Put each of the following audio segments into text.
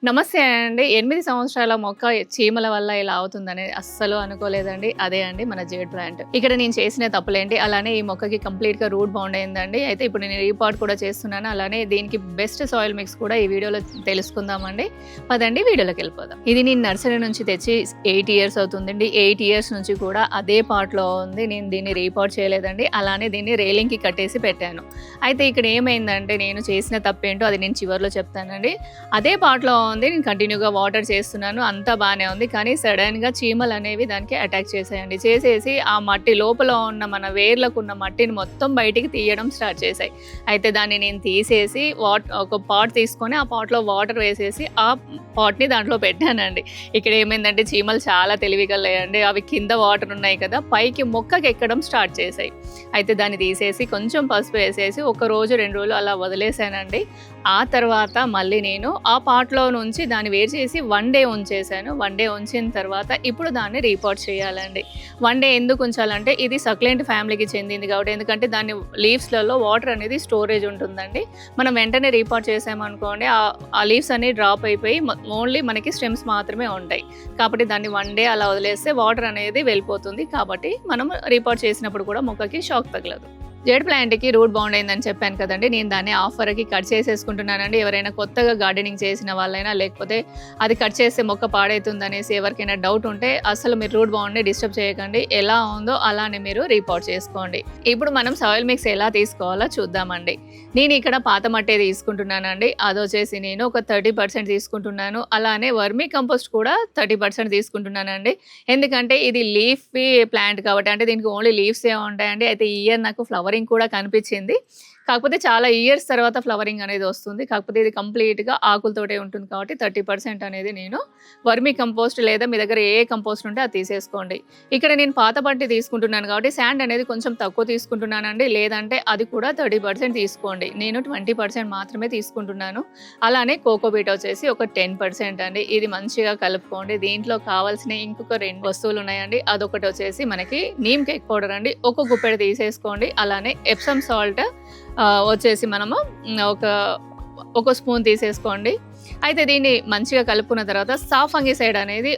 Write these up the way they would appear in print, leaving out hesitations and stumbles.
నమస్తే అండి. 8 సంవత్సరాల మొక్క చీమల వల్ల ఇలా అవుతుందని అస్సలు అనుకోలేదండి. అదే అండి మన జేడ్ ప్లాంట్. ఇక్కడ నేను చేసిన తప్పులేంటి, అలానే ఈ మొక్కకి కంప్లీట్‌గా రూట్ బౌండ్ అయిందండి. అయితే ఇప్పుడు నేను రీపాట్ కూడా చేస్తున్నాను. అలానే దీనికి బెస్ట్ సాయిల్ మిక్స్ కూడా ఈ వీడియోలో తెలుసుకుందామండి. పదండి వీడియోలోకెళ్ళిపోదాం. ఇది నేను నర్సరీ నుంచి తెచ్చి 8 ఇయర్స్ అవుతుందండి. 8 ఇయర్స్ నుంచి కూడా అదే పాట్‌లో ఉంది. నేను దీన్ని రీపాట్ చేయలేదండి. అలానే దీన్ని రైలింగ్‌కి కట్టేసి పెట్టాను. అయితే ఇక్కడ ఏమైందంటే నేను చేసిన తప్పేంటో అది నేను చివర్లో చెప్తానండి. అదే పాట్‌లో ఉంది. నేను కంటిన్యూగా వాటర్ చేస్తున్నాను. అంతా బానే ఉంది. కానీ సడెన్‌గా చీమలు అనేవి దానికి అటాక్ చేసాయండి. చేసేసి ఆ మట్టి లోపల ఉన్న మన వేర్లకు ఉన్న మట్టిని మొత్తం బయటికి తీయడం స్టార్ట్ చేశాయి. అయితే దాన్ని నేను తీసేసి ఒక పాట్ తీసుకొని ఆ పాట్‌లో వాటర్ వేసేసి ఆ పాట్‌ని దాంట్లో పెట్టానండి. ఇక్కడ ఏమైందంటే చీమలు చాలా తెలివిగలయండి. అవి కింద వాటర్ ఉన్నాయి కదా, పైకి మొక్కకి ఎక్కడం స్టార్ట్ చేశాయి. అయితే దాన్ని తీసేసి కొంచెం పసుపు వేసేసి ఒక రోజు 2 రోజులు అలా వదిలేసానండి. ఆ తర్వాత మళ్ళీ నేను ఆ పాట్‌లో నుంచి దాన్ని వేరు చేసి 1 డే ఉంచేసాను. 1 డే ఉంచిన తర్వాత ఇప్పుడు దాన్ని రీపాట్ చేయాలండి. 1 డే ఎందుకు ఉంచాలంటే ఇది సక్లెంట్ ఫ్యామిలీకి చెందింది కాబట్టి, ఎందుకంటే దాని లీవ్స్‌లలో వాటర్ అనేది స్టోరేజ్ ఉంటుందండి. మనం వెంటనే రీపాట్ చేసామనుకోండి ఆ లీవ్స్ అన్ని డ్రాప్ అయిపోయి ఓన్లీ మనకి స్టెమ్స్ మాత్రమే ఉంటాయి. కాబట్టి దాన్ని 1 డే అలా వదిలేస్తే వాటర్ అనేది వెళ్ళిపోతుంది. కాబట్టి మనం రీపాట్ చేసినప్పుడు కూడా మొక్కకి షాక్ తగలదు. జేడ్ ప్లాంట్‌కి రూట్ బౌండ్ అయిందని చెప్పాను కదండి. నేను దాన్ని ఆఫర్‌కి కట్ చేసేసుకుంటున్నానండి. ఎవరైనా కొత్తగా గార్డెనింగ్ చేసిన వాళ్ళైనా, లేకపోతే అది కట్ చేస్తే మొక్క పాడైతుందనేసి ఎవరికైనా డౌట్ ఉంటే అసలు మీరు రూట్ బౌండ్‌ని డిస్టర్బ్ చేయకండి. ఎలా ఉందో అలానే మీరు రీపాట్ చేసుకోండి. ఇప్పుడు మనం సాయిల్ మిక్స్ ఎలా తీసుకోవాలో చూద్దామండి. నేను ఇక్కడ పాత మట్టే తీసుకుంటున్నానండి. అదొచ్చేసి నేను ఒక 30% తీసుకుంటున్నాను. అలానే వర్మీ కంపోస్ట్ కూడా 30% తీసుకుంటున్నానండి. ఎందుకంటే ఇది లీఫీ ప్లాంట్ కాబట్టి, అంటే దీనికి ఓన్లీ లీవ్సే ఉంటాయండి. అయితే ఈ ఇయర్ నాకు ఫ్లవరింగ్ కూడా కనిపించింది. కాకపోతే చాలా ఇయర్స్ తర్వాత ఫ్లవరింగ్ అనేది వస్తుంది. కాకపోతే ఇది కంప్లీట్‌గా ఆకులతోటే ఉంటుంది కాబట్టి 30% అనేది నేను వర్మీ కంపోస్ట్ లేదా మీ దగ్గర ఏ కంపోస్ట్ ఉంటే అది తీసేసుకోండి. ఇక్కడ నేను పాత మట్టి తీసుకుంటున్నాను కాబట్టి శాండ్ అనేది కొంచెం తక్కువ తీసుకుంటున్నానండి. లేదంటే అది కూడా 30% తీసుకోండి. నేను 20% మాత్రమే తీసుకుంటున్నాను. అలానే కోకోపీట్ వచ్చేసి ఒక 10% అండి. ఇది మంచిగా కలుపుకోండి. దీంట్లో కావాల్సిన ఇంకొక 2 వస్తువులు ఉన్నాయండి. అదొకటి వచ్చేసి మనకి నీమ్ కేక్ పౌడర్ అండి. ఒక గుప్పెడు తీసేసుకోండి. అలానే ఎప్సమ్ సాల్ట్ వచ్చేసి మనము ఒక స్పూన్ తీసేసుకోండి. అయితే దీన్ని మంచిగా కలుపుకున్న తర్వాత సాఫంగిసైడ్ అనేది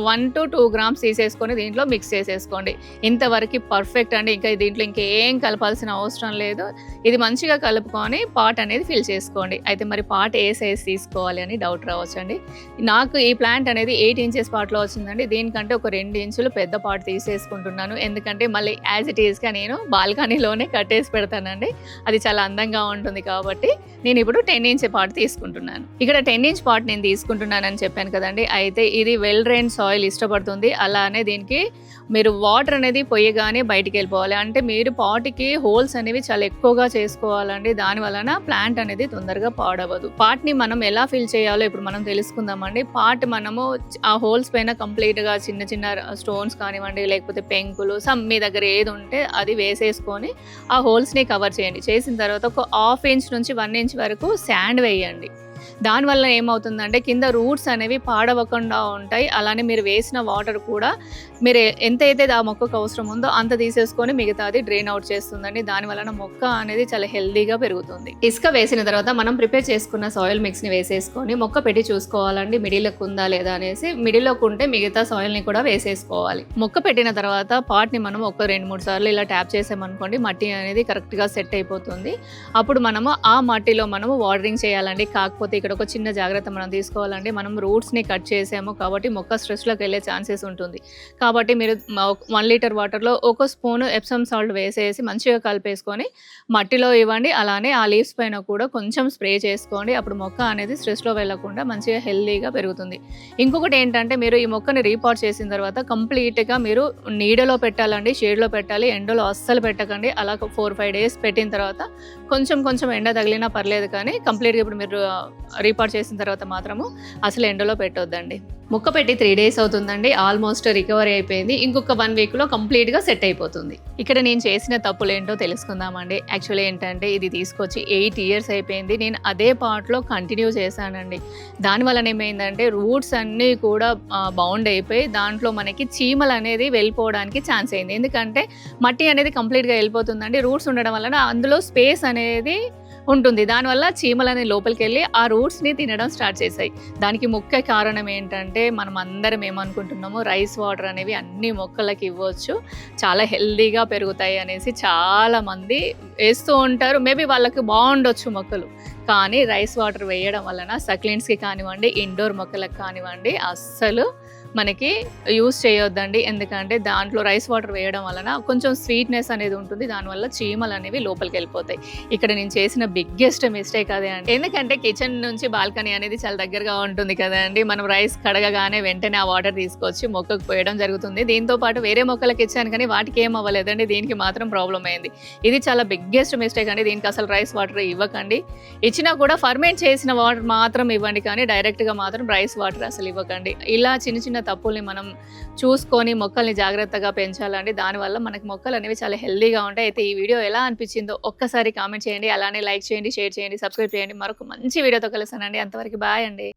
1 to 2 గ్రామ్స్ తీసేసుకొని దీంట్లో మిక్స్ చేసేసుకోండి. ఇంతవరకు పర్ఫెక్ట్ అండి. ఇంకా దీంట్లో ఇంకేం కలపాల్సిన అవసరం లేదు. ఇది మంచిగా కలుపుకొని పాట్ అనేది ఫిల్ చేసుకోండి. అయితే మరి పాట్ ఏ సైజ్ తీసుకోవాలి అని డౌట్ రావచ్చండి. నాకు ఈ ప్లాంట్ అనేది 8 ఇంచెస్ పాట్లో వచ్చిందండి. దీనికంటే ఒక 2 ఇంచులు పెద్ద పాట్ తీసేసుకుంటున్నాను. ఎందుకంటే మళ్ళీ యాజ్ ఇట్ ఈస్‌గా నేను బాల్కనీలోనే కట్టేసి పెడతానండి. అది చాలా అందంగా ఉంటుంది కాబట్టి నేను ఇప్పుడు 10 ఇంచ్ పాట్ తీసుకుంటున్నాను. ఇక్కడ 10 ఇంచ్ పాట్ నేను తీసుకుంటున్నానని చెప్పాను కదండి. అయితే ఇది వెల్ డ్రైన్ సాయిల్ ఇష్టపడుతుంది. అలానే దీనికి మీరు వాటర్ అనేది పొయ్యగానే బయటికి వెళ్ళిపోవాలి. అంటే మీరు పాట్‌కి హోల్స్ అనేవి చాలా ఎక్కువగా చేసుకోవాలండి. దాని వలన ప్లాంట్ అనేది తొందరగా పాడవదు. పాట్‌ని మనం ఎలా ఫిల్ చేయాలో ఇప్పుడు మనం తెలుసుకుందామండి. పాట్ మనము ఆ హోల్స్ పైన కంప్లీట్‌గా చిన్న చిన్న స్టోన్స్ కానివ్వండి, లేకపోతే పెంకులు మీ దగ్గర ఏది ఉంటే అది వేసేసుకొని ఆ హోల్స్‌ని కవర్ చేయండి. చేసిన తర్వాత ఒక 1/2 ఇంచ్ నుంచి 1 ఇంచ్ వరకు శాండ్ వేయండి. దానివల్ల ఏమవుతుందంటే కింద రూట్స్ అనేవి పాడవకుండా ఉంటాయి. అలానే మీరు వేసిన వాటర్ కూడా మీరు ఎంతైతే ఆ మొక్కకు అవసరం ఉందో అంత తీసేసుకొని మిగతాది డ్రైన్ అవుట్ చేస్తుందండి. దాని వలన మొక్క అనేది చాలా హెల్దీగా పెరుగుతుంది. ఇసుక వేసిన తర్వాత మనం ప్రిపేర్ చేసుకున్న సాయిల్ మిక్స్ని వేసేసుకొని మొక్క పెట్టి చూసుకోవాలండి. మిడిల్లోకి ఉందా లేదా అనేసి. మిడిల్లోకి ఉంటే మిగతా సాయిల్ని కూడా వేసేసుకోవాలి. మొక్క పెట్టిన తర్వాత పాట్ని మనం ఒక 2-3 సార్లు ఇలా ట్యాప్ చేసామనుకోండి, మట్టి అనేది కరెక్ట్గా సెట్ అయిపోతుంది. అప్పుడు మనము ఆ మట్టిలో మనము వాటరింగ్ చేయాలండి. కాకపోతే ఇక్కడ ఒక చిన్న జాగ్రత్త మనం తీసుకోవాలండి. మనం రూట్స్ని కట్ చేసాము కాబట్టి మొక్క స్ట్రెస్లోకి వెళ్ళే ఛాన్సెస్ ఉంటుంది. కాబట్టి మీరు 1 లీటర్ వాటర్లో ఒక స్పూన్ ఎప్సమ్ సాల్ట్ వేసేసి మంచిగా కలిపేసుకొని మట్టిలో ఇవ్వండి. అలానే ఆ లీవ్స్ పైన కూడా కొంచెం స్ప్రే చేసుకోండి. అప్పుడు మొక్క అనేది స్ట్రెస్లో వెళ్ళకుండా మంచిగా హెల్దీగా పెరుగుతుంది. ఇంకొకటి ఏంటంటే మీరు ఈ మొక్కని రీపాట్ చేసిన తర్వాత కంప్లీట్గా మీరు నీడలో పెట్టాలండి. షేడ్లో పెట్టాలి. ఎండలో అస్సలు పెట్టకండి. అలా 4-5 డేస్ పెట్టిన తర్వాత కొంచెం ఎండ తగిలినా పర్లేదు, కానీ కంప్లీట్గా ఇప్పుడు మీరు రీపాట్ చేసిన తర్వాత మాత్రము అసలు ఎండలో పెట్టొద్దండి. మొక్క పెట్టి 3 డేస్ అవుతుందండి. ఆల్మోస్ట్ రికవరీ అయిపోయింది. ఇంకొక 1 వీక్లో కంప్లీట్గా సెట్ అయిపోతుంది. ఇక్కడ నేను చేసిన తప్పులు ఏంటో తెలుసుకుందామండి. యాక్చువల్లీ ఏంటంటే ఇది తీసుకొచ్చి 8 ఇయర్స్ అయిపోయింది. నేను అదే పార్ట్లో కంటిన్యూ చేశానండి. దానివల్ల ఏమైందంటే రూట్స్ అన్నీ కూడా బౌండ్ అయిపోయి దాంట్లో మనకి చీమలు అనేది వెళ్ళిపోవడానికి ఛాన్స్ అయింది. ఎందుకంటే మట్టి అనేది కంప్లీట్గా వెళ్ళిపోతుందండి. రూట్స్ ఉండడం వలన అందులో స్పేస్ అనేది ఉంటుంది. దానివల్ల చీమలనేవి లోపలికెళ్ళి ఆ రూట్స్‌ని తినడం స్టార్ట్ చేశాయి. దానికి ముఖ్య కారణం ఏంటంటే, మనం అందరం ఏమనుకుంటున్నాము రైస్ వాటర్ అనేవి అన్ని మొక్కలకి ఇవ్వచ్చు. చాలా హెల్తీగా పెరుగుతాయి అనేసి చాలామంది ఏస్తూ ఉంటారు. మేబీ వాళ్ళకి బావుండొచ్చు మొక్కలు. కానీ రైస్ వాటర్ వేయడం వలన సక్లెంట్స్‌కి కానివ్వండి, ఇండోర్ మొక్కలకు కానివ్వండి అస్సలు మనకి యూజ్ చేయొద్దండి. ఎందుకంటే దాంట్లో రైస్ వాటర్ వేయడం వలన కొంచెం స్వీట్‌నెస్ అనేది ఉంటుంది. దానివల్ల చీమలనేవి లోపలికెళ్ళిపోతాయి. ఇక్కడ నేను చేసిన బిగ్గెస్ట్ మిస్టేక్ అదే అండి. ఎందుకంటే కిచెన్ నుంచి బాల్కనీ అనేది చాలా దగ్గరగా ఉంటుంది కదండీ. మనం రైస్ కడగగానే వెంటనే ఆ వాటర్ తీసుకొచ్చి మొక్కకు పోయడం జరుగుతుంది. దీంతో పాటు వేరే మొక్కలకి ఇచ్చాను కానీ వాటికి ఏం అవ్వలేదండి. దీనికి మాత్రం ప్రాబ్లమ్ అయింది. ఇది చాలా బిగ్గెస్ట్ మిస్టేక్ అండి. దీనికి అసలు రైస్ వాటర్ ఇవ్వకండి. ఇచ్చినా కూడా ఫర్మెంట్ చేసిన వాటర్ మాత్రం ఇవ్వండి కానీ డైరెక్ట్‌గా మాత్రం రైస్ వాటర్ అసలు ఇవ్వకండి. ఇలా చిన్న చిన్న తప్పుల్ని మనం చూసుకొని మొక్కల్ని జాగ్రత్తగా పెంచాలండి. దానివల్ల మనకి మొక్కలు అనేవి చాలా హెల్తీగా ఉంటాయి. అయితే ఈ వీడియో ఎలా అనిపించిందో ఒక్కసారి కామెంట్ చేయండి. అలానే లైక్ చేయండి, షేర్ చేయండి, సబ్స్క్రైబ్ చేయండి. మరొక మంచి వీడియోతో కలుస్తానండి. అంతవరకు బాయ్ అండి.